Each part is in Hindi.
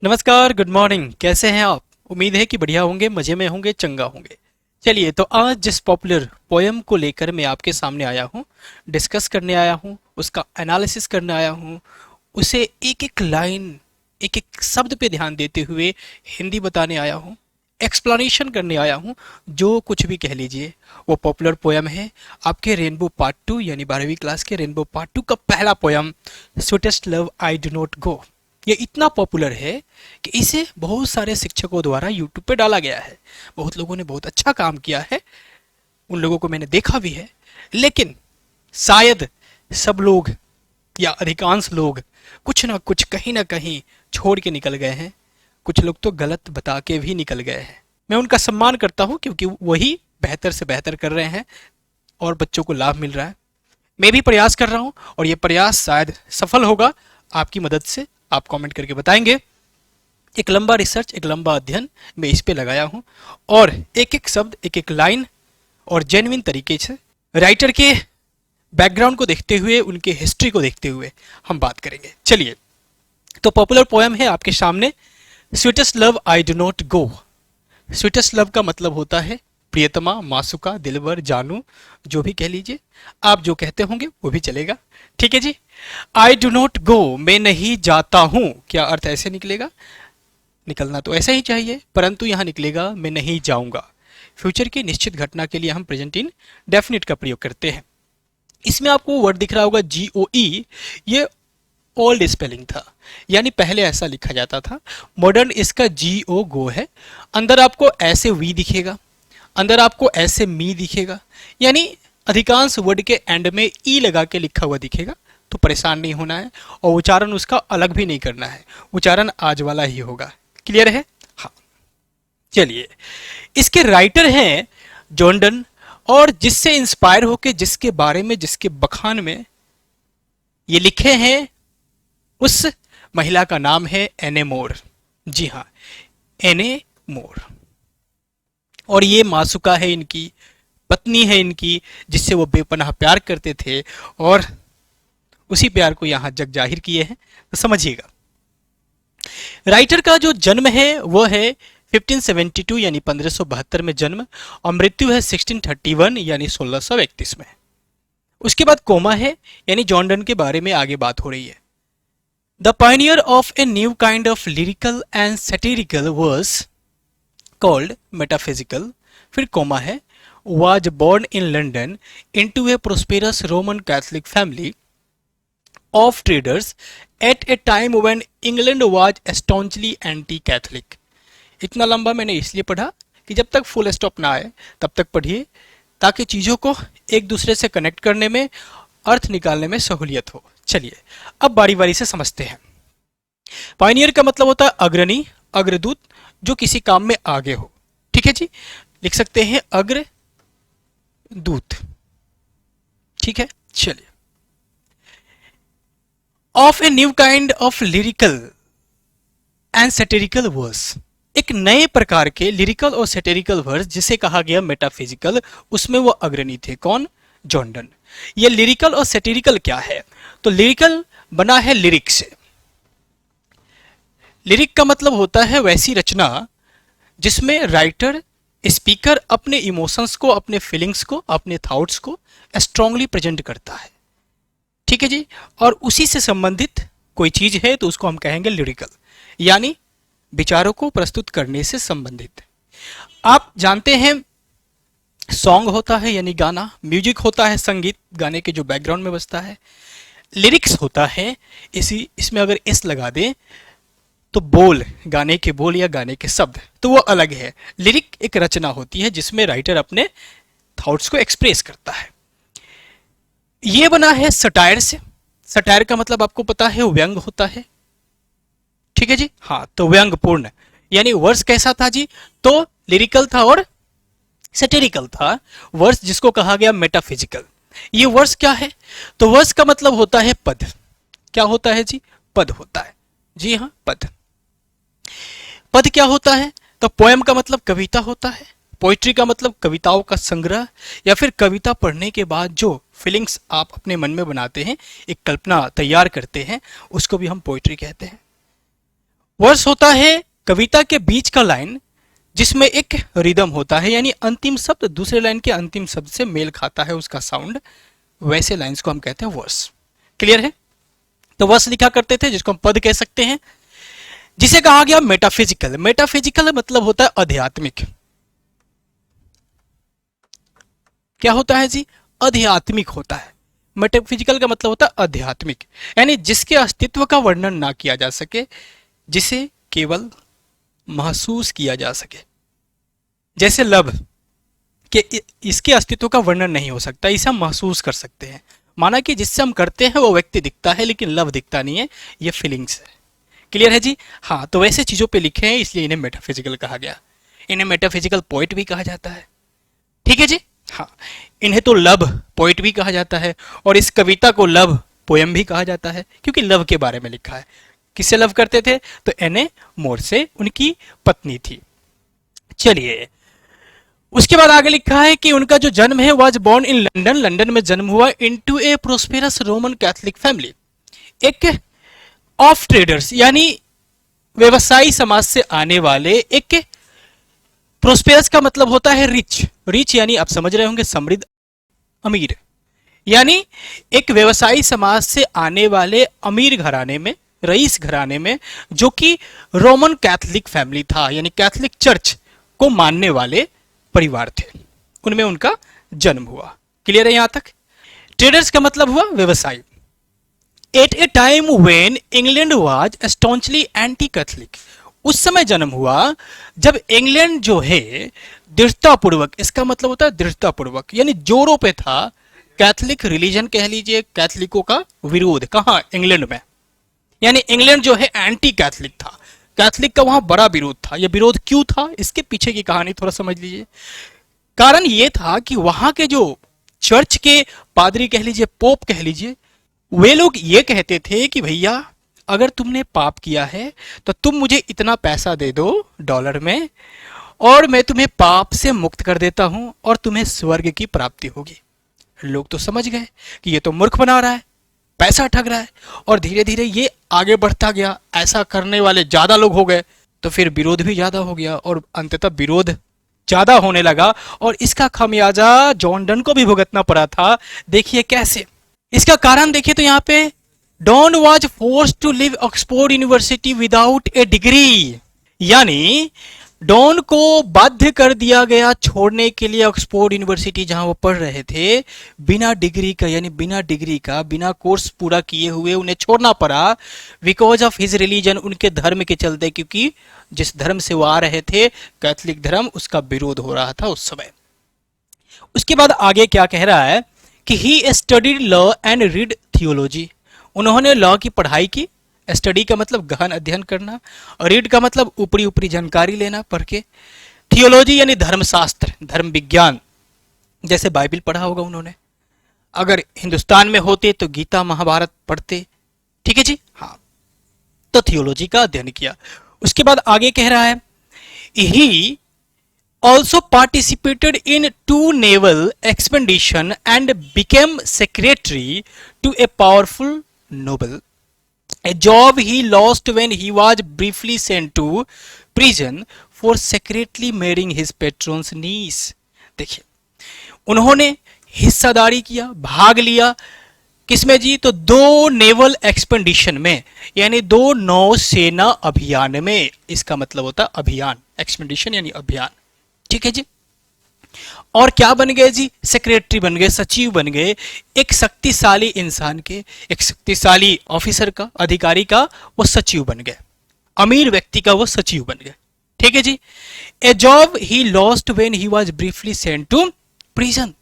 नमस्कार, गुड मॉर्निंग। कैसे हैं आप? उम्मीद है कि बढ़िया होंगे, मज़े में होंगे, चंगा होंगे। चलिए, तो आज जिस पॉपुलर पोयम को लेकर मैं आपके सामने आया हूँ, डिस्कस करने आया हूँ, उसका एनालिसिस करने आया हूँ, उसे एक एक लाइन, एक एक शब्द पे ध्यान देते हुए हिंदी बताने आया हूँ, एक्सप्लेनेशन करने आया हूँ। जो कुछ भी कह लीजिए, वो पॉपुलर पोयम है आपके रेनबो पार्ट टू यानी 12वीं क्लास के रेनबो पार्ट टू का पहला poem, sweetest love I do not गो। ये इतना पॉपुलर है कि इसे बहुत सारे शिक्षकों द्वारा यूट्यूब पे डाला गया है। बहुत लोगों ने बहुत अच्छा काम किया है, उन लोगों को मैंने देखा भी है। लेकिन शायद सब लोग या अधिकांश लोग कुछ ना कुछ कहीं ना कहीं छोड़ के निकल गए हैं। कुछ लोग तो गलत बता के भी निकल गए हैं। मैं उनका सम्मान करता हूँ क्योंकि वही बेहतर से बेहतर कर रहे हैं और बच्चों को लाभ मिल रहा है। मैं भी प्रयास कर रहा हूँ और ये प्रयास शायद सफल होगा आपकी मदद से। आप कमेंट करके बताएंगे। एक लंबा रिसर्च, एक लंबा अध्ययन मैं इस पे लगाया हूँ और एक एक शब्द, एक एक लाइन और जेन्युइन तरीके से राइटर के बैकग्राउंड को देखते हुए, उनके हिस्ट्री को देखते हुए हम बात करेंगे। चलिए, तो पॉपुलर पोएम है आपके सामने, sweetest love I do not go. Sweetest love का मतलब होता है प्रियतमा, मासुका, दिलबर, जानू, जो भी कह लीजिए। आप जो कहते होंगे वो भी चलेगा। ठीक है जी। आई डू नॉट गो, मैं नहीं जाता हूं। क्या अर्थ ऐसे निकलेगा? निकलना तो ऐसा ही चाहिए, परंतु यहां निकलेगा मैं नहीं जाऊंगा। फ्यूचर की निश्चित घटना के लिए हम प्रेजेंट इन डेफिनिट का प्रयोग करते हैं। इसमें आपको वर्ड दिख रहा होगा GOE। ये ओल्ड स्पेलिंग था, यानी पहले ऐसा लिखा जाता था। मॉडर्न इसका GO गो है। अंदर आपको ऐसे वी दिखेगा, अंदर आपको ऐसे मी दिखेगा, यानी अधिकांश वर्ड के एंड में ई लगा के लिखा हुआ दिखेगा। तो परेशान नहीं होना है और उच्चारण उसका अलग भी नहीं करना है, उच्चारण आज वाला ही होगा। क्लियर है? हाँ। चलिए, इसके राइटर हैं जॉन डन और जिससे इंस्पायर होके, जिसके बारे में, जिसके बखान में ये लिखे हैं, उस महिला का नाम है एने मोर। जी हाँ, एने मोर। और ये मासुका है इनकी, पत्नी है इनकी, जिससे वो बेपनाह प्यार करते थे और उसी प्यार को यहां जग जाहिर किए हैं। तो समझिएगा, राइटर का जो जन्म है वो है 1572 यानी 1572 में जन्म, और मृत्यु है 1631 यानी 1631 में। उसके बाद कोमा है, यानी जॉन डन के बारे में आगे बात हो रही है। The pioneer of a new kind of lyrical and satirical verse called metaphysical. फिर कोमा है, was born in London into a prosperous Roman Catholic family of traders at a time when England was staunchly anti-Catholic। इतना लंबा मैंने इसलिए पढ़ा कि जब तक फुल स्टॉप ना आए तब तक पढ़िए, ताकि चीज़ों को एक दूसरे से कनेक्ट करने में, अर्थ निकालने में सहूलियत हो। चलिए, अब बारी बारी से समझते हैं। पायनियर का मतलब होता है अग्रणी, अग्रदूत, जो किसी काम में आगे हो। ठीक है जी, लिख सकते हैं अग्रदूत। ठीक है, चलिए। Of a new kind of lyrical and satirical verse, एक नए प्रकार के लिरिकल और सैटिरिकल वर्स जिसे कहा गया मेटाफिजिकल, उसमें वो अग्रणी थे। कौन? John done. ये लिरिकल और सैटिरिकल क्या है? तो लिरिकल बना है लिरिक से। लिरिक का मतलब होता है वैसी रचना जिसमें राइटर, स्पीकर अपने इमोशंस को, अपने फीलिंग्स को, अपने थॉट्स को स्ट्रांगली प्रेजेंट करता है। ठीक है जी। और उसी से संबंधित कोई चीज है तो उसको हम कहेंगे लिरिकल, यानी विचारों को प्रस्तुत करने से संबंधित। आप जानते हैं, सॉन्ग होता है यानी गाना, म्यूजिक होता है संगीत, गाने के जो बैकग्राउंड में बजता है। लिरिक्स होता है, इसमें अगर एस लगा दें तो बोल, गाने के बोल या गाने के शब्द, तो वो अलग है। लिरिक एक रचना होती है जिसमें राइटर अपने थॉट्स को एक्सप्रेस करता है। ये बना है सटायर से। सटायर का मतलब आपको पता है व्यंग होता है। ठीक है जी। हाँ, तो व्यंगपूर्ण, यानी वर्स कैसा था जी? तो लिरिकल था और सैटिरिकल था। वर्स जिसको कहा गया मेटाफिजिकल। ये वर्स क्या है? तो वर्स का मतलब होता है पद। क्या होता है जी? पद होता है। जी हाँ, पद। पद क्या होता है? तो पोएम का मतलब कविता होता है। पोइट्री का मतलब कविताओं का संग्रह, या फिर कविता पढ़ने के बाद जो फीलिंग्स आप अपने मन में बनाते हैं, एक कल्पना तैयार करते हैं, उसको भी हम पोइट्री कहते हैं। वर्स होता है कविता के बीच का लाइन जिसमें एक रिदम होता है, यानी अंतिम शब्द दूसरे लाइन के अंतिम शब्द से मेल खाता है उसका साउंड, वैसे लाइंस को हम कहते हैं वर्स। क्लियर है? तो वर्स लिखा करते थे जिसको हम पद कह सकते हैं, जिसे कहा गया मेटाफिजिकल। मेटाफिजिकल मतलब होता है आध्यात्मिक। क्या होता है जी? आध्यात्मिक होता है। मेटाफिजिकल का मतलब होता है आध्यात्मिक, यानी जिसके अस्तित्व का वर्णन ना किया जा सके, जिसे केवल महसूस किया जा सके। जैसे लव कि इसके अस्तित्व का वर्णन नहीं हो सकता, इसे हम महसूस कर सकते हैं। माना कि जिससे हम करते हैं वो व्यक्ति दिखता है लेकिन लव दिखता नहीं है, ये फीलिंग्स है। क्लियर है जी? हाँ, तो वैसे चीजों पे लिखे हैं इसलिए इन्हें मेटाफिजिकल कहा गया। इन्हें मेटाफिजिकल पोइट भी कहा जाता है। ठीक है जी? हाँ, इन्हें तो लव पोइट भी कहा जाता है और इस कविता को लव पोयम भी कहा जाता है क्योंकि लव के बारे में लिखा है। किससे लव करते थे? तो एने मोर से उनकी पत्नी थी। चलिए, उसके बाद आगे लिखा है कि उनका जो जन्म है was born in London, London में जन्म हुआ, into a prosperous Roman Catholic family, एक ऑफ ट्रेडर्स यानी व्यवसायी समाज से आने वाले एक। प्रोस्पेरस का मतलब होता है रिच, रिच यानी आप समझ रहे होंगे समृद्ध, अमीर, यानी एक व्यवसायी समाज से आने वाले अमीर घराने में, रईस घराने में, जो कि रोमन कैथोलिक फैमिली था, यानी कैथोलिक चर्च को मानने वाले परिवार थे, उनमें उनका जन्म हुआ। क्लियर है यहां तक? ट्रेडर्स का मतलब हुआ व्यवसायी। At a time when England was staunchly anti Catholic, उस समय जन्म हुआ जब इंग्लैंड जो है दृढ़तापूर्वक, इसका मतलब होता है दृढ़तापूर्वक, यानी जोरों पे था कैथोलिक रिलीजन कह लीजिए, कैथोलिकों का विरोध। कहां? इंग्लैंड में। यानी इंग्लैंड जो है एंटी कैथोलिक था, कैथोलिक का वहां बड़ा विरोध था। यह विरोध क्यों था, इसके पीछे की कहानी थोड़ा समझ लीजिए। कारण यह था कि वहां के जो चर्च के पादरी कह लीजिए, पोप कह लीजिए, वे लोग ये कहते थे कि भैया अगर तुमने पाप किया है तो तुम मुझे इतना पैसा दे दो डॉलर में और मैं तुम्हें पाप से मुक्त कर देता हूं और तुम्हें स्वर्ग की प्राप्ति होगी। लोग तो समझ गए कि ये तो मूर्ख बना रहा है, पैसा ठग रहा है, और धीरे धीरे ये आगे बढ़ता गया, ऐसा करने वाले ज्यादा लोग हो गए, तो फिर विरोध भी ज्यादा हो गया और अंततः विरोध ज्यादा होने लगा और इसका खामियाजा जॉन डन को भी भुगतना पड़ा था। देखिए कैसे, इसका कारण देखिए तो यहाँ पे Donne was forced to live Oxford University without a degree, यानी डॉन को बाध्य कर दिया गया छोड़ने के लिए ऑक्सफोर्ड यूनिवर्सिटी जहां वो पढ़ रहे थे, बिना डिग्री का, यानी बिना डिग्री का, बिना कोर्स पूरा किए हुए उन्हें छोड़ना पड़ा। बिकॉज ऑफ हिज रिलीजन, उनके धर्म के चलते, क्योंकि जिस धर्म से वो आ रहे थे कैथोलिक धर्म, उसका विरोध हो रहा था उस समय। उसके बाद आगे क्या कह रहा है कि he studied law and read theology, उन्होंने लॉ की पढ़ाई की। स्टडी का मतलब गहन अध्ययन करना, और रीड का मतलब ऊपरी ऊपरी जानकारी लेना पढ़ के। थियोलॉजी यानी धर्मशास्त्र, धर्म विज्ञान, जैसे बाइबल पढ़ा होगा उन्होंने, अगर हिंदुस्तान में होते तो गीता महाभारत पढ़ते। ठीक है जी? हाँ, तो थियोलॉजी का अध्ययन किया। उसके बाद आगे कह रहा है ही also participated in 2 naval expedition and became secretary to a powerful noble, a job he lost when he was briefly sent to prison for secretly marrying his patron's niece। देखिए, उन्होंने हिस्सादारी किया, भाग लिया किसमें जी? तो 2 नेवल एक्सपेडिशन में, यानी 2 नौसेना अभियान में। इसका मतलब होता है अभियान, एक्सपेडिशन यानी अभियान। ठीक है जी? और क्या बन गए जी? सेक्रेटरी बन गए, सचिव बन गए, एक शक्तिशाली इंसान के, एक शक्तिशाली ऑफिसर का, अधिकारी का वो सचिव बन गए, अमीर व्यक्ति का वो सचिव बन गए। ठीक है जी? A job he lost when he was briefly sent to prison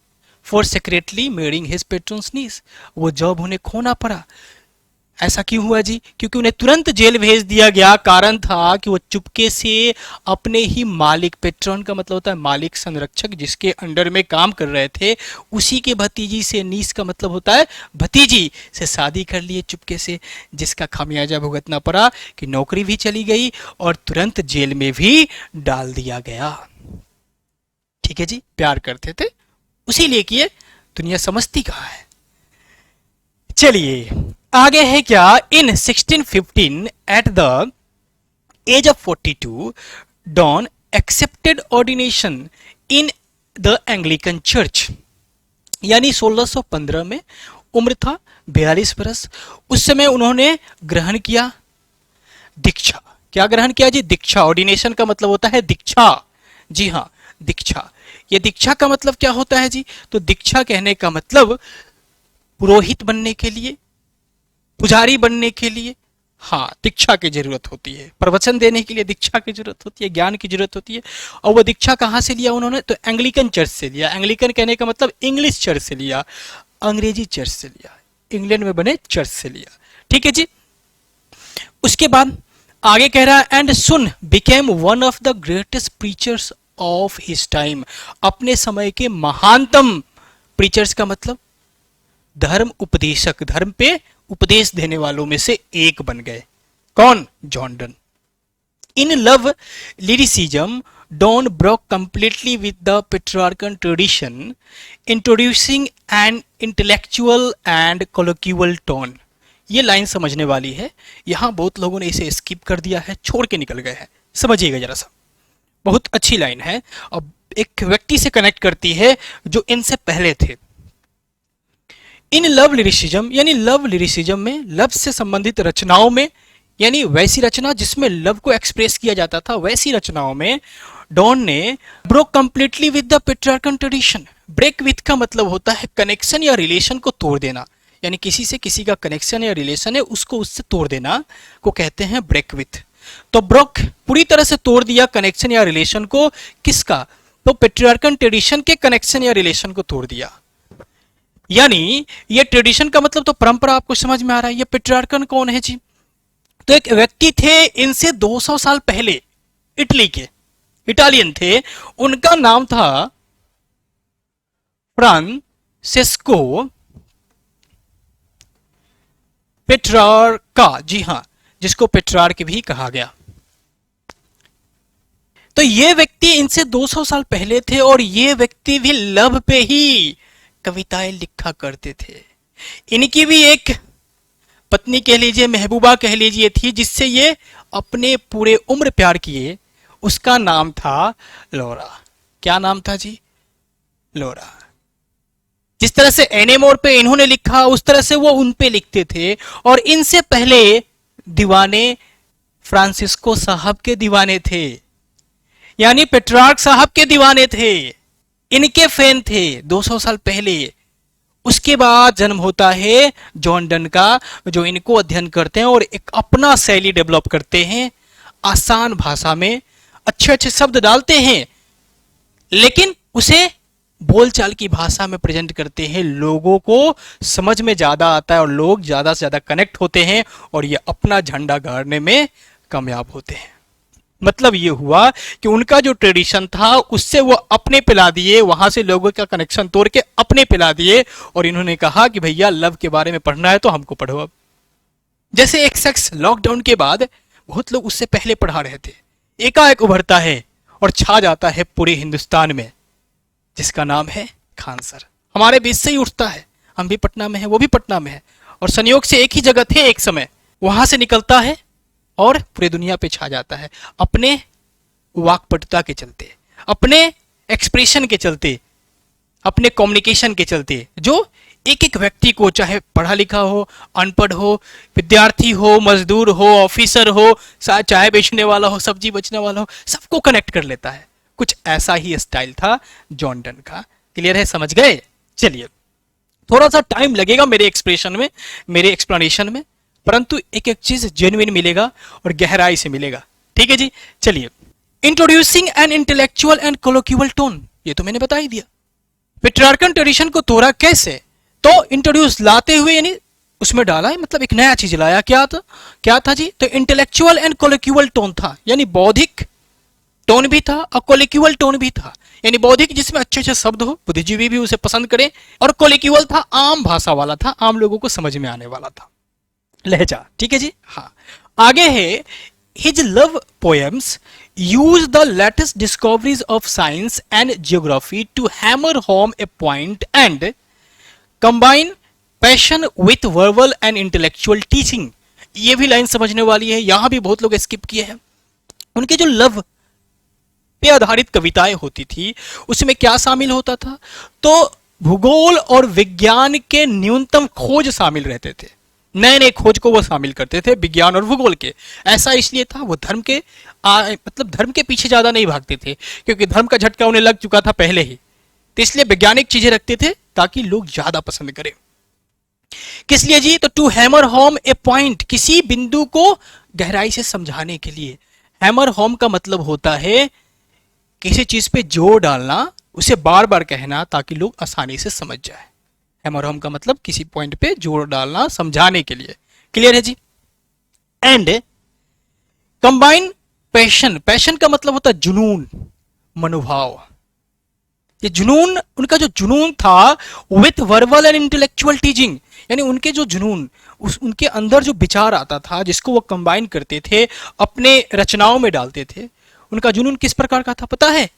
for secretly marrying his patron's niece, वो जॉब उन्हें खोना पड़ा। ऐसा क्यों हुआ जी? क्योंकि उन्हें तुरंत जेल भेज दिया गया। कारण था कि वो चुपके से अपने ही मालिक, पेट्रॉन का मतलब होता है मालिक, संरक्षक, जिसके अंडर में काम कर रहे थे, उसी के भतीजी से, नीस का मतलब होता है भतीजी से शादी कर लिए चुपके से, जिसका खामियाजा भुगतना पड़ा कि नौकरी भी चली गई और तुरंत जेल में भी डाल दिया गया। ठीक है जी? प्यार करते थे उसी लिए किए, दुनिया समझती कहाँ है। चलिए आगे है क्या? In 1615 at the age of 42 Donne accepted ordination in the Anglican Church. यानी 1615 में उम्र था 42 वर्ष। उस समय उन्होंने ग्रहण किया दीक्षा। क्या ग्रहण किया जी? दीक्षा। ऑर्डिनेशन का मतलब होता है दीक्षा। जी हाँ, दीक्षा। ये दीक्षा का मतलब क्या होता है जी? तो दीक्षा कहने का मतलब पुरोहित बनने के लिए, पुजारी बनने के लिए, हाँ, दीक्षा की जरूरत होती है। प्रवचन देने के लिए दीक्षा की जरूरत होती है, ज्ञान की जरूरत होती है। और वो दीक्षा कहाँ से लिया उन्होंने? तो एंग्लिकन चर्च से लिया। एंग्लिकन कहने का मतलब इंग्लिश चर्च से लिया, अंग्रेजी चर्च से लिया, इंग्लैंड में बने चर्च से लिया। ठीक है जी। उसके बाद आगे कह रहा है and soon became one of the greatest preachers of his time. अपने समय के महानतम प्रीचर्स का मतलब धर्म उपदेशक, धर्म पे उपदेश देने वालों में से एक बन गए। कौन? John Donne. In love lyricism Donne broke completely with the Petrarchan tradition, introducing an intellectual and colloquial tone. ये लाइन समझने वाली है। यहां बहुत लोगों ने इसे स्किप कर दिया है, छोड़ के निकल गए हैं। समझिएगा जरा सा, बहुत अच्छी लाइन है। अब एक व्यक्ति से कनेक्ट करती है जो इनसे पहले थे। इन लव लिरिसिज्म, यानी लव लिरिसिज्म में लव से संबंधित रचनाओं में, यानी वैसी रचना जिसमें लव को एक्सप्रेस किया जाता था, वैसी रचनाओं में डॉन ने broke completely with the Petrarchan tradition. Break with का मतलब होता है कनेक्शन या रिलेशन को तोड़ देना, यानी किसी से किसी का कनेक्शन या रिलेशन है उसको उससे तोड़ देना को कहते हैं ब्रेक विथ। तो ब्रोक पूरी तरह से तोड़ दिया कनेक्शन या रिलेशन को। किसका? तो पेट्रियार्कन ट्रेडिशन के कनेक्शन या रिलेशन को तोड़ दिया। यानी ये ट्रेडिशन का मतलब तो परंपरा आपको समझ में आ रहा है। ये पेट्रियार्कन कौन है जी? तो एक व्यक्ति थे इनसे 200 साल पहले, इटली के, इटालियन थे। उनका नाम था फ्रांसेस्को पेट्रार्का। जी हां, जिसको पेट्रार्क भी कहा गया। तो ये व्यक्ति इनसे 200 साल पहले थे और ये व्यक्ति भी लव पे ही कविताएं लिखा करते थे। इनकी भी एक पत्नी कह लीजिए, महबूबा कह लीजिए, थी जिससे ये अपने पूरे उम्र प्यार किए। उसका नाम था लौरा। क्या नाम था जी? लौरा। जिस तरह से एनेमोर पे इन्होंने लिखा उस तरह से वो उन पे लिखते थे। और इनसे पहले दीवाने फ्रांसिस्को साहब के दीवाने थे, यानी पेट्रार्क साहब के दीवाने थे, इनके फैन थे 200 साल पहले। उसके बाद जन्म होता है जॉन डन का, जो इनको अध्ययन करते हैं और एक अपना शैली डेवलप करते हैं। आसान भाषा में अच्छे अच्छे शब्द डालते हैं, लेकिन उसे बोलचाल की भाषा में प्रेजेंट करते हैं। लोगों को समझ में ज्यादा आता है और लोग ज्यादा से ज्यादा कनेक्ट होते हैं और ये अपना झंडा गाड़ने में कामयाब होते हैं। मतलब ये हुआ कि उनका जो ट्रेडिशन था उससे वो अपने पिला दिए, वहां से लोगों का कनेक्शन तोड़ के अपने पिला दिए। और इन्होंने कहा कि भैया लव के बारे में पढ़ना है तो हमको पढ़ो। अब जैसे एक शख्स लॉकडाउन के बाद, बहुत लोग उससे पहले पढ़ा रहे थे, एकाएक उभरता है और छा जाता है पूरे हिंदुस्तान में, जिसका नाम है खान सर। हमारे बीच से ही उठता है, हम भी पटना में है, वो भी पटना में है, और संयोग से एक ही जगह थे एक समय। वहां से निकलता है और पूरी दुनिया पे छा जाता है, अपने वाक्पटुता के चलते, अपने एक्सप्रेशन के चलते, अपने कम्युनिकेशन के चलते, जो एक एक व्यक्ति को, चाहे पढ़ा लिखा हो, अनपढ़ हो, विद्यार्थी हो, मजदूर हो, ऑफिसर हो, चाय बेचने वाला हो, सब्जी बेचने वाला हो, सबको कनेक्ट कर लेता है। कुछ ऐसा ही स्टाइल था जॉन डन का। क्लियर है? समझ गए? चलिए, थोड़ा सा टाइम लगेगा मेरे एक्सप्रेशन में, मेरे एक्सप्लेनेशन में, परंतु एक एक चीज जेन्युइन मिलेगा और गहराई से मिलेगा। ठीक है जी? चलिए, introducing an intellectual and colloquial tone, ये तो मैंने बता ही दिया। पेट्रियार्कन ट्रेडिशन को तोड़ा कैसे? तो इंट्रोड्यूस लाते हुए, यानी उसमें डाला है, मतलब एक नया चीज लाया। क्या था जी? तो इंटेलेक्चुअल एंड कोलोक्यूअल टोन था, यानी बौद्धिक टोन भी था और कोलिक्यूअल टोन भी था। यानी बौद्धिक जिसमें अच्छे अच्छे शब्द हो, बुद्धिजीवी भी उसे पसंद करें, और कोलिक्यूअल था, आम भाषा वाला था, आम लोगों को समझ में आने वाला था, लहजा। ठीक है जी? हाँ, आगे है his love poems use the latest discoveries of science and geography to hammer home a point and combine passion with verbal and intellectual teaching. ये भी लाइन समझने वाली है, यहां भी बहुत लोग स्किप किए हैं। उनके जो लव पे आधारित कविताएं होती थी उसमें क्या शामिल होता था, तो भूगोल और विज्ञान के न्यूनतम खोज शामिल रहते थे। नए नए खोज को वो शामिल करते थे विज्ञान और भूगोल के। ऐसा इसलिए था वो धर्म के मतलब धर्म के पीछे ज्यादा नहीं भागते थे, क्योंकि धर्म का झटका उन्हें लग चुका था पहले ही। तो इसलिए वैज्ञानिक चीजें रखते थे ताकि लोग ज्यादा पसंद करें। किस लिए जी? तो to hammer home a point, किसी बिंदु को गहराई से समझाने के लिए। हैमर होम का मतलब होता है किसी चीज पे जोर डालना, उसे बार बार कहना ताकि लोग आसानी से समझ जाए। हैमर होम का मतलब किसी पॉइंट पे जोर डालना समझाने के लिए। क्लियर है जी? एंड कंबाइन पैशन, पैशन का मतलब होता है जुनून, मनोभाव। ये जुनून, उनका जो जुनून था with verbal and intellectual teaching, यानी उनके जो जुनून, उनके अंदर जो विचार आता था जिसको वो कंबाइन करते थे, अपने रचनाओं में डालते थे। उनका जुनून किस प्रकार का था पता है?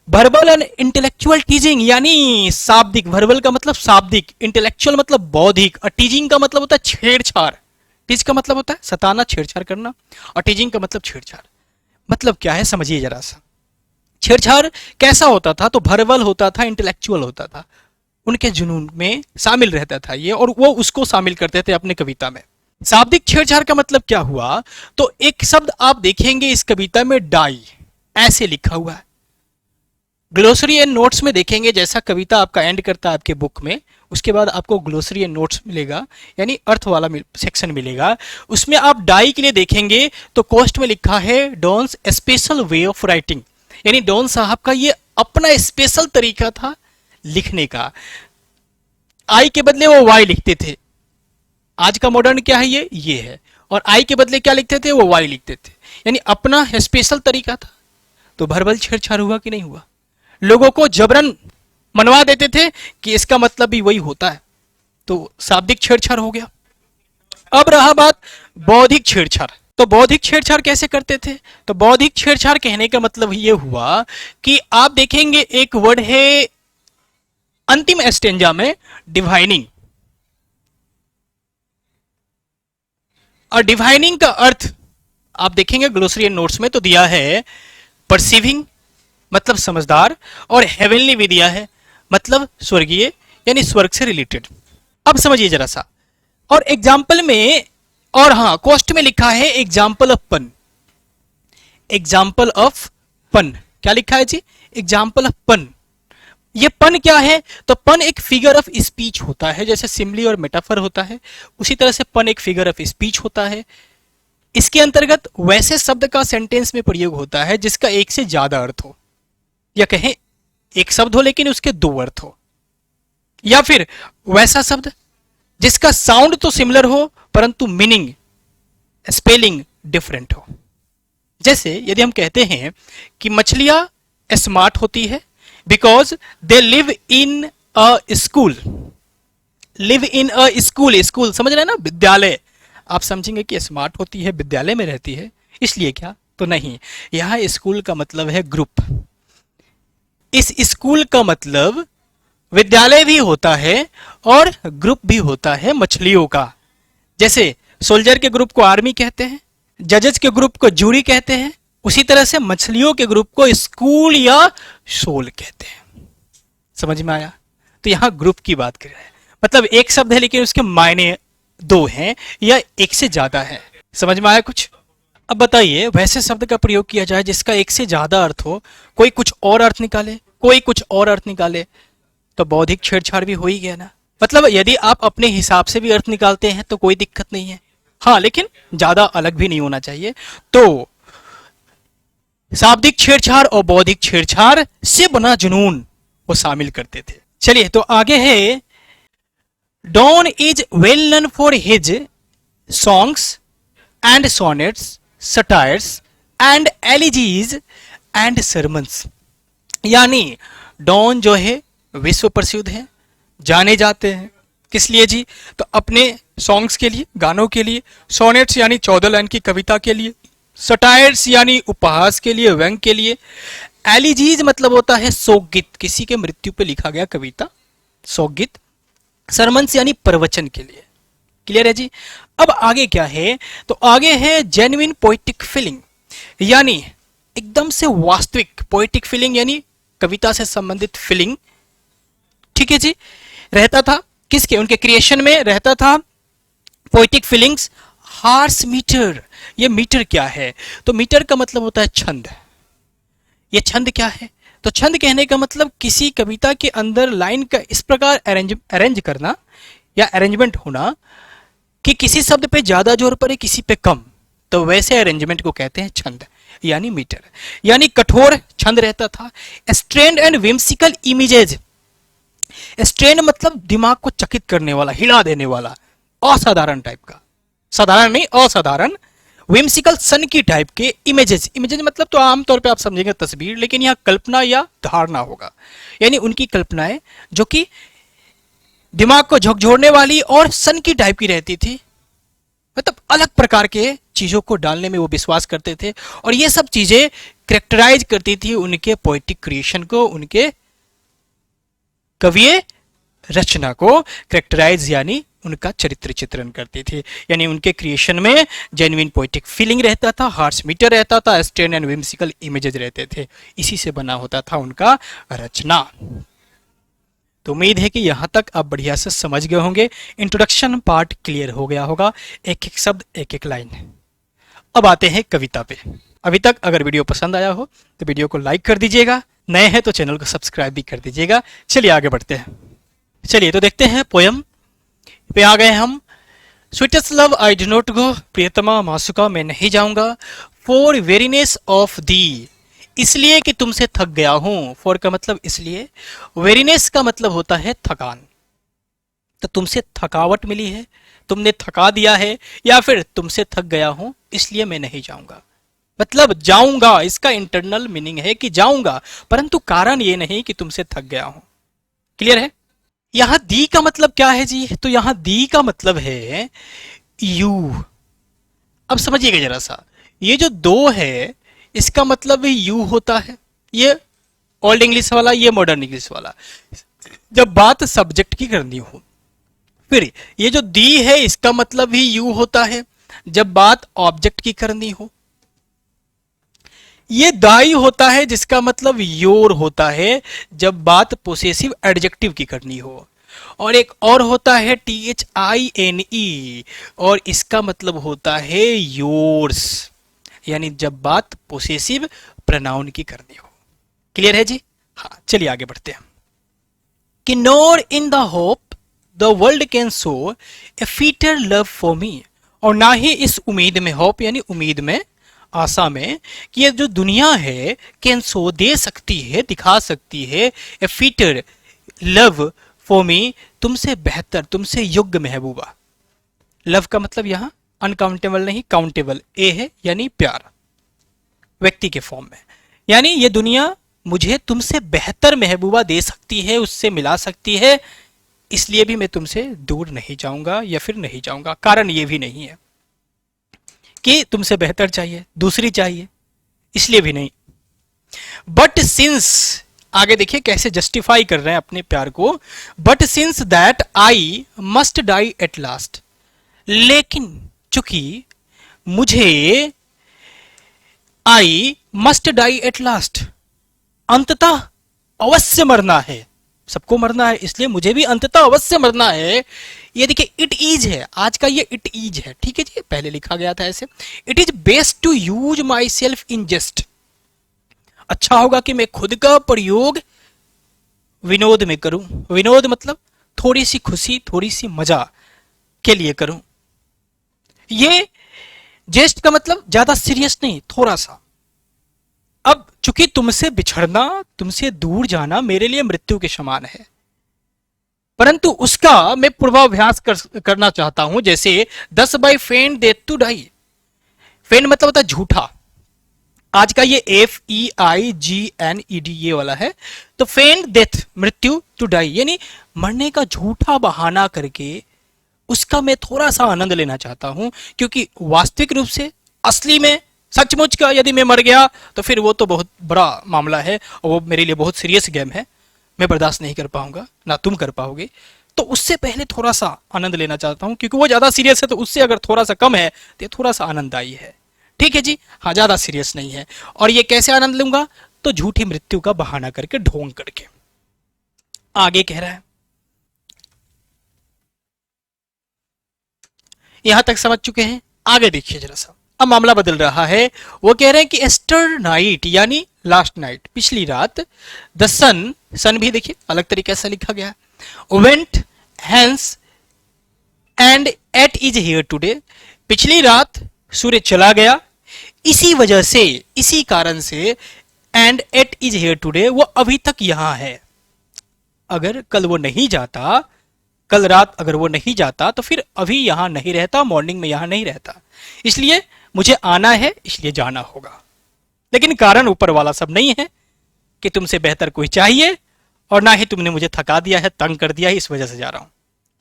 वर्बल एंड इंटेलेक्चुअल टीचिंग, यानी शाब्दिक। वर्बल का मतलब शाब्दिक, इंटेलेक्चुअल मतलब बौद्धिक, और टीचिंग का मतलब होता है छेड़छाड़। टीच का मतलब होता है सताना, छेड़छाड़ करना, और टीचिंग का मतलब छेड़छाड़। मतलब क्या है समझिए जरा सा। छेड़छाड़ कैसा होता था? तो वर्बल होता था, इंटेलेक्चुअल होता था, उनके जुनून में शामिल रहता था ये, और वो उसको शामिल करते थे अपने कविता में। शाब्दिक छेड़छाड़ का मतलब क्या हुआ? तो एक शब्द आप देखेंगे इस कविता में, डाई, ऐसे लिखा हुआ है। ग्लोसरी एंड नोट्स में देखेंगे, जैसा कविता आपका एंड करता है आपके बुक में, उसके बाद आपको ग्लोसरी एंड नोट्स मिलेगा, यानी अर्थ वाला सेक्शन मिलेगा। उसमें आप डाई के लिए देखेंगे तो कोस्ट में लिखा है Donne's special way of writing, यानी डॉन साहब का ये अपना स्पेशल तरीका था लिखने का। आई के बदले वो वाई लिखते थे। आज का मॉडर्न क्या है? ये है। और आई के बदले क्या लिखते थे? वो वाई लिखते थे, यानी अपना स्पेशल तरीका था। तो भरबल छेड़छाड़ हुआ कि नहीं हुआ? लोगों को जबरन मनवा देते थे कि इसका मतलब भी वही होता है, तो शाब्दिक छेड़छाड़ हो गया। अब रहा बात बौद्धिक छेड़छाड़। तो बौद्धिक छेड़छाड़ कैसे करते थे? तो बौद्धिक छेड़छाड़ कहने का मतलब ये हुआ कि आप देखेंगे एक वर्ड है अंतिम स्टेंजा में, डिवाइनिंग। और डिवाइनिंग का अर्थ आप देखेंगे ग्लोसरी एंड नोट्स में तो दिया है परसीविंग, मतलब समझदार, और हेवनली भी दिया है, मतलब स्वर्गीय, यानी स्वर्ग से रिलेटेड। अब समझिए जरा सा। और एग्जाम्पल में, और हाँ कोस्ट में लिखा है एग्जाम्पल ऑफ पन। एग्जाम्पल ऑफ पन क्या लिखा है जी? एग्जाम्पल ऑफ पन। ये पन क्या है? तो पन एक फिगर ऑफ स्पीच होता है, जैसे सिमली और मेटाफर होता है, उसी तरह से पन एक फिगर ऑफ स्पीच होता है। इसके अंतर्गत वैसे शब्द का सेंटेंस में प्रयोग होता है जिसका एक से ज्यादा अर्थ हो, या कहें एक शब्द हो लेकिन उसके दो अर्थ हो, या फिर वैसा शब्द जिसका साउंड तो सिमिलर हो परंतु मीनिंग, स्पेलिंग डिफरेंट हो। जैसे यदि हम कहते हैं कि मछलियां स्मार्ट होती है because they live in a school. Live in a school, school समझ रहे हैं ना, विद्यालय। आप समझेंगे कि स्मार्ट होती है विद्यालय में रहती है, इसलिए क्या? तो नहीं, यहां स्कूल का मतलब है ग्रुप। इस स्कूल का मतलब विद्यालय भी होता है और ग्रुप भी होता है मछलियों का। जैसे सोल्जर के ग्रुप को आर्मी कहते हैं, जजेस के ग्रुप को जूरी कहते हैं, उसी तरह से मछलियों के ग्रुप को स्कूल या शोल कहते हैं। समझ में आया? तो यहां ग्रुप की बात कर रहे हैं, मतलब एक शब्द है लेकिन उसके मायने दो हैं या एक से ज्यादा है। समझ में आया कुछ? अब बताइए, वैसे शब्द का प्रयोग किया जाए जिसका एक से ज्यादा अर्थ हो, कोई कुछ और अर्थ निकाले, कोई कुछ और अर्थ निकाले, तो बौद्धिक छेड़छाड़ भी हो ही गया ना। मतलब यदि आप अपने हिसाब से भी अर्थ निकालते हैं तो कोई दिक्कत नहीं है, हाँ, लेकिन ज्यादा अलग भी नहीं होना चाहिए। तो शाब्दिक छेड़छाड़ और बौद्धिक छेड़छाड़ से बना जुनून वो शामिल करते थे। चलिए तो आगे है, Donne is well known for his songs and sonnets, satires and elegies and sermons. यानी डॉन जो है विश्व प्रसिद्ध है, जाने जाते हैं। किस लिए जी? तो अपने सॉन्ग्स के लिए, गानों के लिए, सोनेट्स यानी 14 लाइन की कविता के लिए, सटायर्स यानी उपहास के लिए, व्यंग के लिए, एलिजीज मतलब होता है शोकगीत, किसी के मृत्यु पे लिखा गया कविता, शोकगीत, सरमन्स यानी प्रवचन के लिए। क्लियर है जी? अब आगे क्या है? तो आगे है जेन्युइन पोएटिक फीलिंग, यानी एकदम से वास्तविक पोएटिक फीलिंग, यानी कविता से संबंधित फीलिंग, ठीक है जी, रहता था किसके, उनके क्रिएशन में रहता था पोएटिक फीलिंग्स। हार्स मीटर, ये मीटर क्या है, तो मीटर का मतलब होता है छंद। ये छंद क्या है, तो छंद कहने का मतलब किसी कविता के अंदर लाइन का इस प्रकार अरेंज करना या अरेंजमेंट होना कि किसी शब्द पे ज्यादा जोर पड़े किसी पे कम, तो वैसे अरेंजमेंट को कहते हैं छंद यानी मीटर। यानी कठोर छंद रहता था। Strained and whimsical images, strained मतलब दिमाग को चकित करने वाला, हिला देने वाला, असाधारण टाइप का, साधारण नहीं असाधारण, विम्सिकल सन की टाइप के इमेजेस। इमेजेस मतलब तो आमतौर पे आप समझेंगे तस्वीर, लेकिन यहाँ कल्पना या धारणा होगा, यानी उनकी कल्पनाएं जो कि दिमाग को झकझोरने वाली और सन की टाइप की रहती थी, मतलब अलग प्रकार के चीजों को डालने में वो विश्वास करते थे, और ये सब चीजें करेक्टराइज करती थी उनके पोएटिक क्रिएशन को, उनके कविय रचना को करेक्टराइज यानी उनका चरित्र चित्रण करती थी। यानी उनके क्रिएशन में जेन्युइन पोएटिक फीलिंग रहता था, हार्स मीटर रहता था, स्ट्रेन एंड विम्सिकल इमेजेस रहते थे, इसी से बना होता था उनका रचना। तो उम्मीद है कि यहां तक आप बढ़िया से समझ गए होंगे, इंट्रोडक्शन पार्ट क्लियर हो गया होगा, एक एक शब्द एक एक लाइन। अब आते हैं कविता पे। अभी तक अगर वीडियो पसंद आया हो तो वीडियो को लाइक कर दीजिएगा, नए हैं तो चैनल को सब्सक्राइब भी कर दीजिएगा। चलिए आगे बढ़ते हैं। चलिए तो देखते हैं पोयम पे आ गए हम। Sweetest love I do not go, प्रियतमा मासुका मैं नहीं जाऊंगा, फॉर वेरीनेस ऑफ दी, इसलिए कि तुमसे थक गया हूं। फॉर का मतलब इसलिए, वेरीनेस का मतलब होता है थकान, तो तुमसे थकावट मिली है, तुमने थका दिया है, या फिर तुमसे थक गया हूं इसलिए मैं नहीं जाऊंगा। मतलब जाऊंगा इसका इंटरनल मीनिंग है कि जाऊंगा, परंतु कारण ये नहीं कि तुमसे थक गया हूं। क्लियर है। यहां दी का मतलब क्या है जी, तो यहां दी का मतलब है यू। अब समझिएगा जरा सा, ये जो दो है इसका मतलब भी यू होता है, ये ओल्ड इंग्लिश वाला, ये मॉडर्न इंग्लिश वाला, जब बात सब्जेक्ट की करनी हो। फिर ये जो दी है इसका मतलब भी यू होता है जब बात ऑब्जेक्ट की करनी हो। ये दाई होता है जिसका मतलब योर होता है जब बात पोसेसिव एडजेक्टिव की करनी हो। और एक और होता है THINE, और इसका मतलब होता है योर्स, यानी जब बात पोसेसिव प्रोनाउन की करनी हो। क्लियर है जी। हाँ चलिए आगे बढ़ते हैं। कि nor in the hope the world can show a fitter love for me, और ना ही इस उम्मीद में, होप यानी उम्मीद में, आशा में, कि ये जो दुनिया है कैन सो दे सकती है, दिखा सकती है, ए फीटर लव फॉर मी, तुमसे बेहतर, तुमसे योग्य महबूबा। लव का मतलब यहां अनकाउंटेबल नहीं, काउंटेबल, ए है यानी प्यार, व्यक्ति के फॉर्म में। यानी ये दुनिया मुझे तुमसे बेहतर महबूबा दे सकती है, उससे मिला सकती है, इसलिए भी मैं तुमसे दूर नहीं जाऊंगा या फिर नहीं जाऊंगा। कारण ये भी नहीं है कि तुमसे बेहतर चाहिए, दूसरी चाहिए, इसलिए भी नहीं। बट सिंस, आगे देखिए कैसे जस्टिफाई कर रहे हैं अपने प्यार को। But since that I must die at last, लेकिन चूंकि मुझे, I must die at last, अंततः अवश्य मरना है, सबको मरना है, इसलिए मुझे भी अंततः अवश्य मरना है। ये देखिए इट इज है, आज का ये इट इज है, ठीक है जी, पहले लिखा गया था ऐसे। It is best to use myself in jest, अच्छा होगा कि मैं खुद का प्रयोग विनोद में करूं। विनोद मतलब थोड़ी सी खुशी, थोड़ी सी मजा के लिए करूं। ये जेस्ट का मतलब ज्यादा सीरियस नहीं, थोड़ा सा। अब चूंकि तुमसे बिछड़ना, तुमसे दूर जाना मेरे लिए मृत्यु के समान है, परंतु उसका मैं पूर्वाभ्यास करना चाहता हूं। जैसे 10 by feign death to die, feign मतलब होता है झूठा, आज का ये FEIGNED ये वाला है, तो फेन डेथ मृत्यु, टू डाई यानी मरने का झूठा बहाना करके उसका मैं थोड़ा सा आनंद लेना चाहता हूं, क्योंकि वास्तविक रूप से असली में सचमुच का यदि मैं मर गया तो फिर वो तो बहुत बड़ा मामला है, और वो मेरे लिए बहुत सीरियस गेम है, मैं बर्दाश्त नहीं कर पाऊंगा, ना तुम कर पाओगे। तो उससे पहले थोड़ा सा आनंद लेना चाहता हूं, क्योंकि वो ज्यादा सीरियस है, तो उससे अगर थोड़ा सा कम है तो ये थोड़ा सा आनंददायी है, ठीक है जी, हाँ ज्यादा सीरियस नहीं है। और ये कैसे आनंद लूंगा, तो झूठी मृत्यु का बहाना करके, ढोंग करके। आगे कह रहा है, यहां तक समझ चुके हैं, आगे देखिए जरा सा, अब मामला बदल रहा है। वो कह रहे हैं कि एस्टर नाइट यानी लास्ट नाइट, पिछली रात, द सन, सन भी देखिए अलग तरीके से लिखा गया है, went hence and yet is here today, पिछली रात सूर्य चला गया, इसी वजह से, इसी कारण से, and yet is here today, वो अभी तक यहां है। अगर कल वो नहीं जाता, कल रात अगर वो नहीं जाता तो फिर अभी यहां नहीं रहता, मॉर्निंग में यहां नहीं रहता। इसलिए मुझे आना है, इसलिए जाना होगा। लेकिन कारण ऊपर वाला सब नहीं है कि तुमसे बेहतर कोई चाहिए, और ना ही तुमने मुझे थका दिया है, तंग कर दिया है, इस वजह से जा रहा हूं।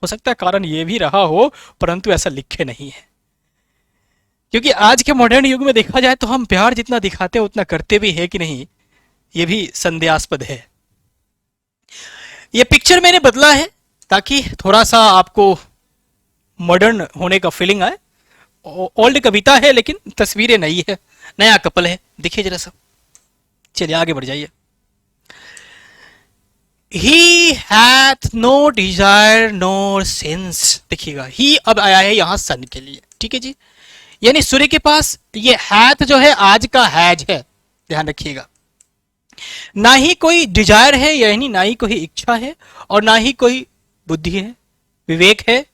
हो सकता है कारण ये भी रहा हो, परंतु ऐसा लिखे नहीं है। क्योंकि आज के मॉडर्न युग में देखा जाए तो हम प्यार जितना दिखाते हैं उतना करते भी है कि नहीं, ये भी संदेहास्पद है। ये पिक्चर मैंने बदला है ताकि थोड़ा सा आपको मॉडर्न होने का फीलिंग आए। ओल्ड कविता है लेकिन तस्वीरें नई है, नया कपल है। देखिए जरा सा, चलिए आगे बढ़ जाइए। He hath no desire nor sense, देखिएगा ही अब आया है यहां सन के लिए, ठीक है जी। यानी सूर्य के पास ये हैथ जो है आज का हैज है, ध्यान रखिएगा। ना ही कोई डिजायर है, यानी ना ही कोई इच्छा है, और ना ही कोई बुद्धि है, विवेक है।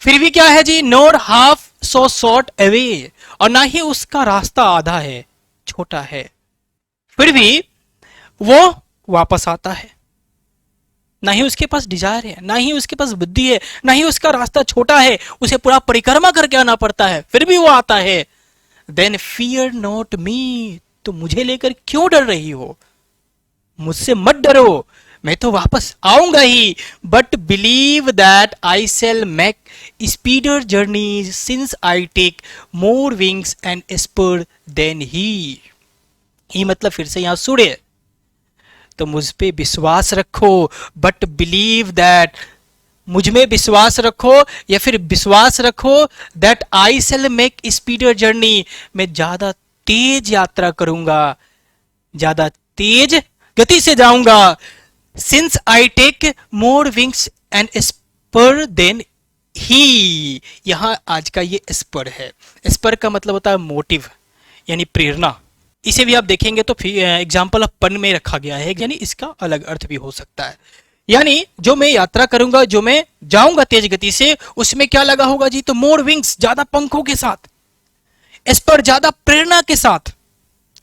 फिर भी क्या है जी, नोर हाफ सो शॉर्ट अवे, और ना ही उसका रास्ता आधा है, छोटा है। फिर भी वो वापस आता है। ना ही उसके पास डिजायर है, ना ही उसके पास बुद्धि है, ना ही उसका रास्ता छोटा है, उसे पूरा परिक्रमा करके आना पड़ता है, फिर भी वो आता है। देन फियर नॉट मी, तो मुझे लेकर क्यों डर रही हो, मुझसे मत डरो, मैं तो वापस आऊंगा ही। But believe that I shall make speedier journey since I take more wings and spur than he मतलब फिर से यहां सूर्य, तो मुझ पे विश्वास रखो। बट बिलीव दैट, मुझ में विश्वास रखो, या फिर विश्वास रखो that I shall make speedier journey, मैं ज्यादा तेज यात्रा करूंगा, ज्यादा तेज गति से जाऊंगा। Since I take more wings and spur than he, यहां आज का ये स्पर है। स्पर का मतलब होता है मोटिव, यानी प्रेरणा। इसे भी आप देखेंगे तो एग्जाम्पल ऑफ पन में रखा गया है, यानी इसका अलग अर्थ भी हो सकता है। यानी जो मैं यात्रा करूंगा, जो मैं जाऊंगा तेज गति से, उसमें क्या लगा होगा जी, तो मोर विंग्स, ज्यादा पंखों के साथ, स्पर ज्यादा प्रेरणा के साथ।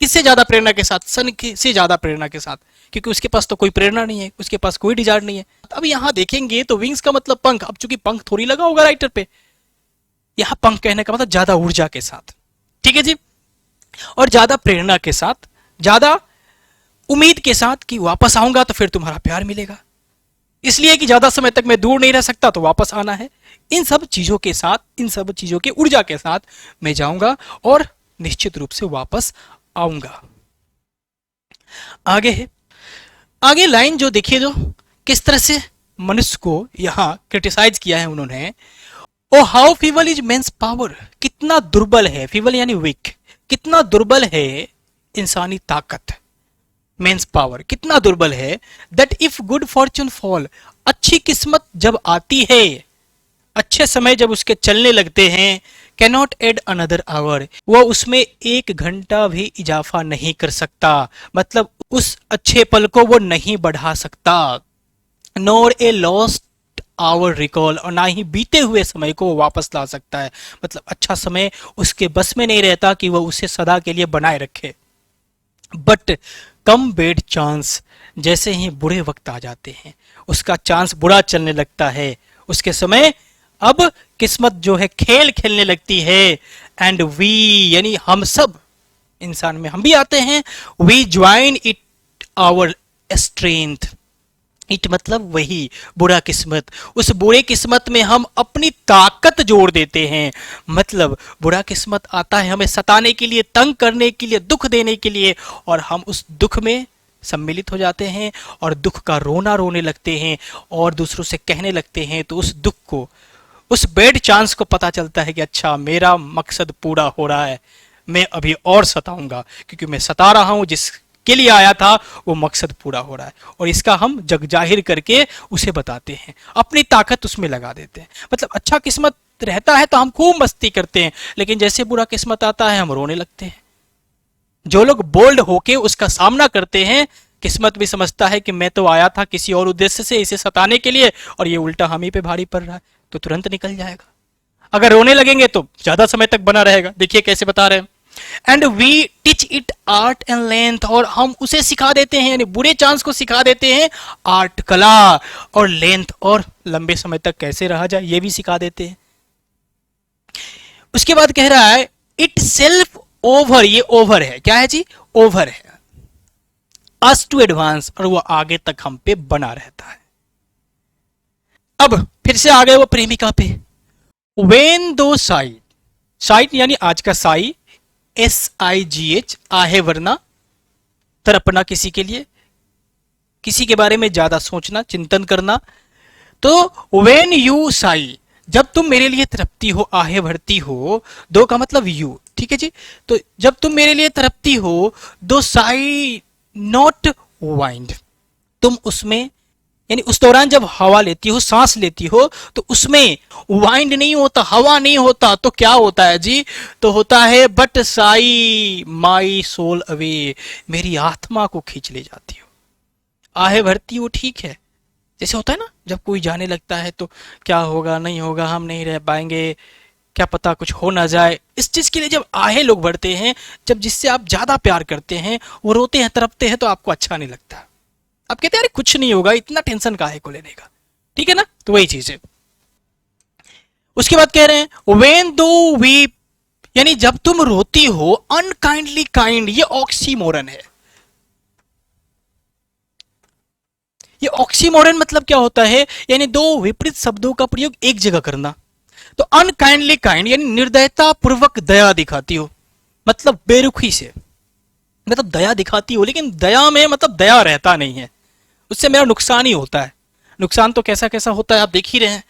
किससे ज्यादा प्रेरणा के साथ, सन से ज्यादा प्रेरणा के साथ, क्योंकि उसके पास तो कोई प्रेरणा नहीं है, उसके पास कोई डिजायर नहीं है। अब यहां देखेंगे तो विंग्स का मतलब पंख, अब चूंकि पंख थोड़ी लगा होगा राइटर पे, यहां पंख कहने का मतलब ज्यादा ऊर्जा के साथ, ठीक है जी, और ज्यादा प्रेरणा के साथ, ज्यादा उम्मीद के साथ कि वापस आऊंगा तो फिर तुम्हारा प्यार मिलेगा, इसलिए कि ज्यादा समय तक मैं दूर नहीं रह सकता, तो वापस आना है। इन सब चीजों के साथ, इन सब चीजों के ऊर्जा के साथ मैं जाऊंगा और निश्चित रूप से वापस आऊंगा। आगे है, आगे लाइन जो देखिए, जो किस तरह से मनुष्य को यहां क्रिटिसाइज किया है उन्होंने। O how feeble is man's power, कितना दुर्बल है, फीबल यानी वीक, कितना दुर्बल है इंसानी ताकत, मेंस पावर कितना दुर्बल है। That if good Fortune fall, अच्छी किस्मत जब आती है, अच्छे समय जब उसके चलने लगते हैं, कैनॉट एड अनदर आवर, वो उसमें 1 घंटा भी इजाफा नहीं कर सकता, मतलब उस अच्छे पल को वो नहीं बढ़ा सकता। Nor a lost hour recall, और ना ही बीते हुए समय को वो वापस ला सकता है, मतलब अच्छा समय उसके बस में नहीं रहता कि वह उसे सदा के लिए बनाए रखे। बट कम बैड चांस, जैसे ही बुरे वक्त आ जाते हैं, उसका चांस बुरा चलने लगता है, उसके समय अब किस्मत जो है खेल खेलने लगती है। एंड वी, यानी हम सब, इंसान में हम भी आते हैं, we join it our strength, it मतलब वही बुरा किस्मत, उस बुरे किस्मत में हम अपनी ताकत जोड़ देते हैं। मतलब बुरा किस्मत आता है हमें सताने के लिए, तंग करने के लिए, दुख देने के लिए, और हम उस दुख में सम्मिलित हो जाते हैं और दुख का रोना रोने लगते हैं और दूसरों से कहने लगते हैं। तो उस दुख को, उस बैड चांस को पता चलता है कि अच्छा मेरा मकसद पूरा हो रहा है, मैं अभी और सताऊंगा, क्योंकि मैं सता रहा हूं, जिसके लिए आया था वो मकसद पूरा हो रहा है, और इसका हम जग जाहिर करके उसे बताते हैं, अपनी ताकत उसमें लगा देते हैं। मतलब अच्छा किस्मत रहता है तो हम खूब मस्ती करते हैं, लेकिन जैसे बुरा किस्मत आता है हम रोने लगते हैं। जो लोग बोल्ड होके उसका सामना करते हैं, किस्मत भी समझता है कि मैं तो आया था किसी और उद्देश्य से इसे सताने के लिए, और ये उल्टा हम ही पे भारी पड़ रहा है, तो तुरंत निकल जाएगा। अगर रोने लगेंगे तो ज्यादा समय तक बना रहेगा। देखिए कैसे बता रहे हैं, and we teach it art and length, और हम उसे सिखा देते हैं, यानी बुरे चांस को सिखा देते हैं आर्ट कला, और लेंथ और लंबे समय तक कैसे रहा जाए ये भी सिखा देते हैं। उसके बाद कह रहा है इट सेल्फ ओवर, ये ओवर है, क्या है जी, ओवर है, अस टू एडवांस, और वो आगे तक हम पे बना रहता है। अब फिर से आ गए वो प्रेमिका पे। वेन दो साइड, साइड यानी आज का साई, SIGH, आहे वरना, तरपना किसी के लिए, किसी के बारे में ज्यादा सोचना, चिंतन करना। तो वेन यू साई, जब तुम मेरे लिए तड़पती हो, आहे भरती हो, दो का मतलब यू, ठीक है जी। तो जब तुम मेरे लिए तड़पती हो, दो साई नॉट वाइंड, तुम उसमें, यानी उस दौरान जब हवा लेती हो, सांस लेती हो, तो उसमें वाइंड नहीं होता, हवा नहीं होता, तो क्या होता है जी, तो होता है but sigh my soul away, मेरी आत्मा को खींच ले जाती हो। आहे भरती हो, ठीक है, जैसे होता है ना जब कोई जाने लगता है तो क्या होगा नहीं होगा, हम नहीं रह पाएंगे, क्या पता कुछ हो ना जाए, इस चीज के लिए जब आहे लोग भरते हैं, जब जिससे आप ज्यादा प्यार करते हैं वो रोते हैं, तड़पते हैं, तो आपको अच्छा नहीं लगता, आप कहते हैं अरे कुछ नहीं होगा, इतना टेंशन काहे को लेने का, ठीक है ना, तो वही चीज है। उसके बाद कह रहे हैं वेन दो वीप, यानी जब तुम रोती हो, अनकाइंडली काइंड, ये ऑक्सीमोरन है। ये ऑक्सीमोरन मतलब क्या होता है, यानी दो विपरीत शब्दों का प्रयोग एक जगह करना। तो अनकाइंडली काइंड यानी निर्दयता पूर्वक दया दिखाती हो, मतलब बेरुखी से, मतलब दया दिखाती हो, लेकिन दया में मतलब दया रहता नहीं है, उससे मेरा नुकसान ही होता है। नुकसान तो कैसा कैसा होता है आप देख ही रहे हैं।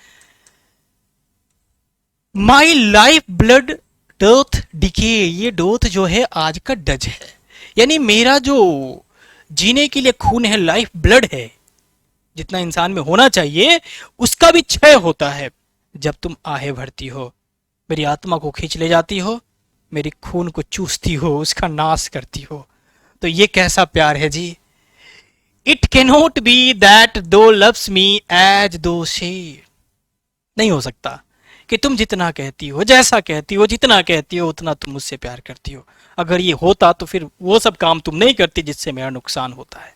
माई लाइफ ब्लड डोथ डिके, ये डोथ जो है आज का डज है, यानी मेरा जो जीने के लिए खून है, लाइफ ब्लड है, जितना इंसान में होना चाहिए उसका भी क्षय होता है जब तुम आहे भरती हो, मेरी आत्मा को खींच ले जाती हो, मेरी खून को चूसती हो, उसका नाश करती हो। तो ये कैसा प्यार है जी। इट कैनोट बी दैट दो लव्स मी एज दो शेड, नहीं हो सकता कि तुम जितना कहती हो, जैसा कहती हो, जितना कहती हो उतना तुम मुझसे प्यार करती हो। अगर ये होता तो फिर वो सब काम तुम नहीं करती जिससे मेरा नुकसान होता है।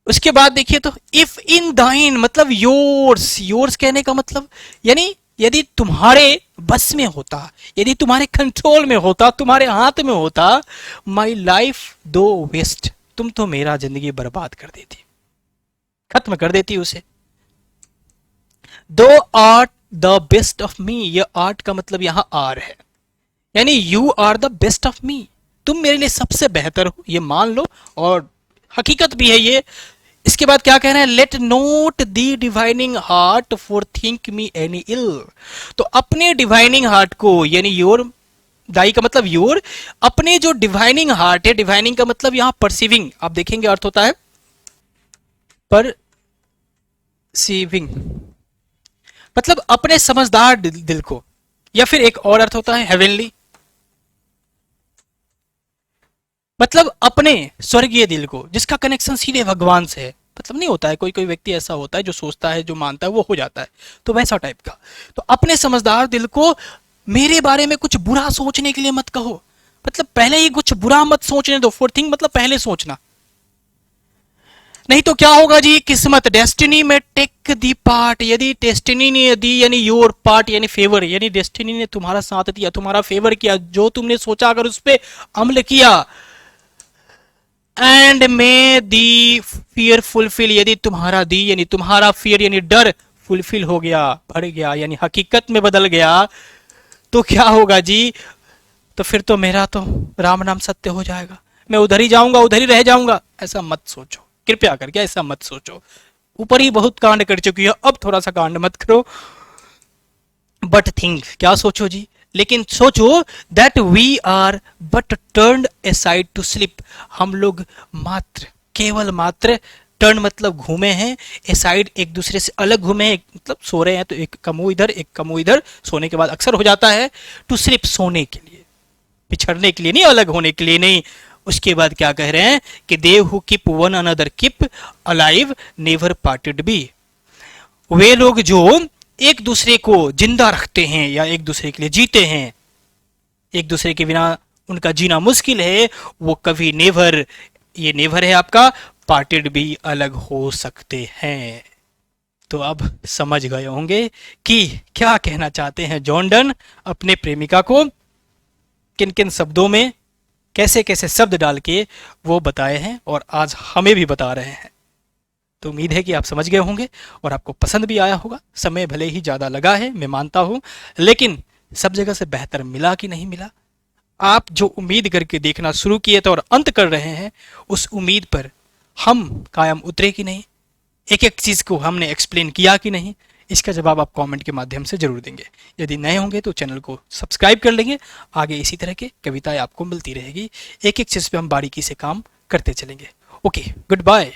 उसके बाद देखिए तो इफ इन दाइन मतलब योर्स, योर्स कहने का मतलब यानी यदि तुम्हारे बस में होता, यदि तुम्हारे कंट्रोल में होता, तुम्हारे हाथ में होता, माई लाइफ दो वेस्ट, तुम तो मेरा जिंदगी बर्बाद कर देती, खत्म कर देती उसे। Thou art the best of me, ये आर्ट का मतलब यहां आर है, यानी you are the best of me, तुम मेरे लिए सबसे बेहतर हो, ये मान लो, और हकीकत भी है ये। इसके बाद क्या कह रहे हैं, let not thy divining heart forethink me any ill, तो अपने डिवाइनिंग हार्ट को, यानी योर, दाई का मतलब योर, अपने जो डिवाइनिंग हार्ट है, डिवाइनिंग का मतलब यहां परसीविंग, आप देखेंगे अर्थ होता है परसीविंग, मतलब अपने समझदार दिल को, या फिर एक और अर्थ होता है हेवनली, मतलब अपने स्वर्गीय दिल को, जिसका कनेक्शन सीधे भगवान से है। मतलब नहीं होता है, कोई कोई व्यक्ति ऐसा होता है जो सोचता है, जो मानता है वो हो जाता है, तो वैसा टाइप का। तो अपने समझदार दिल को मेरे बारे में कुछ बुरा सोचने के लिए मत कहो, मतलब पहले ही कुछ बुरा मत सोचने दो, फॉर थिंक मतलब पहले सोचना, नहीं तो क्या होगा जी, किस्मत डेस्टिनी में टेक दी पार्ट, यदि डेस्टिनी ने दी यानी योर पार्ट यानी फेवर, यानी डेस्टिनी ने तुम्हारा साथ दिया, तुम्हारा फेवर किया, जो तुमने सोचा अगर उस पर अमल किया, and may the fear fulfil, यदि तुम्हारा दी यानी तुम्हारा फियर यानी डर फुलफिल हो गया, भर गया, यानी हकीकत में बदल गया, तो क्या होगा जी, तो फिर तो मेरा तो राम नाम सत्य हो जाएगा, मैं उधर ही जाऊंगा, उधर ही रह जाऊंगा। ऐसा मत सोचो, कृपया करके ऐसा मत सोचो, ऊपर ही बहुत कांड कर चुकी है, अब थोड़ा सा कांड मत करो, बट थिंक, क्या सोचो जी, लेकिन सोचो that we are but turned aside to sleep, हम लोग मात्र, केवल मात्र, टर्न मतलब घूमे हैं, ए साइड एक दूसरे से अलग घूमे हैं, मतलब सो रहे हैं तो एक कमो इधर एक कमो इधर, सोने के बाद अक्सर हो जाता है, टू स्लिप सोने के लिए, पिछड़ने के लिए नहीं, अलग होने के लिए नहीं। उसके बाद क्या कह रहे हैं कि they who keep one another keep alive never parted be, वे लोग जो एक दूसरे को जिंदा रखते हैं या एक दूसरे के लिए जीते हैं, एक दूसरे के बिना उनका जीना मुश्किल है, वो कभी नेवर, ये नेवर है आपका, पार्टेड भी अलग हो सकते हैं। तो अब समझ गए होंगे कि क्या कहना चाहते हैं जॉन डन अपने प्रेमिका को, किन किन शब्दों में, कैसे कैसे शब्द डाल के वो बताए हैं और आज हमें भी बता रहे हैं। तो उम्मीद है कि आप समझ गए होंगे और आपको पसंद भी आया होगा। समय भले ही ज़्यादा लगा है, मैं मानता हूँ, लेकिन सब जगह से बेहतर मिला कि नहीं मिला? आप जो उम्मीद करके देखना शुरू किए थे और अंत कर रहे हैं, उस उम्मीद पर हम कायम उतरे कि नहीं? एक एक चीज़ को हमने एक्सप्लेन किया कि नहीं? इसका जवाब आप कमेंट के माध्यम से जरूर देंगे। यदि नए होंगे तो चैनल को सब्सक्राइब कर लेंगे, आगे इसी तरह की कविताएं आपको मिलती रहेगी, एक एक चीज़ पे हम बारीकी से काम करते चलेंगे। Okay, good bye.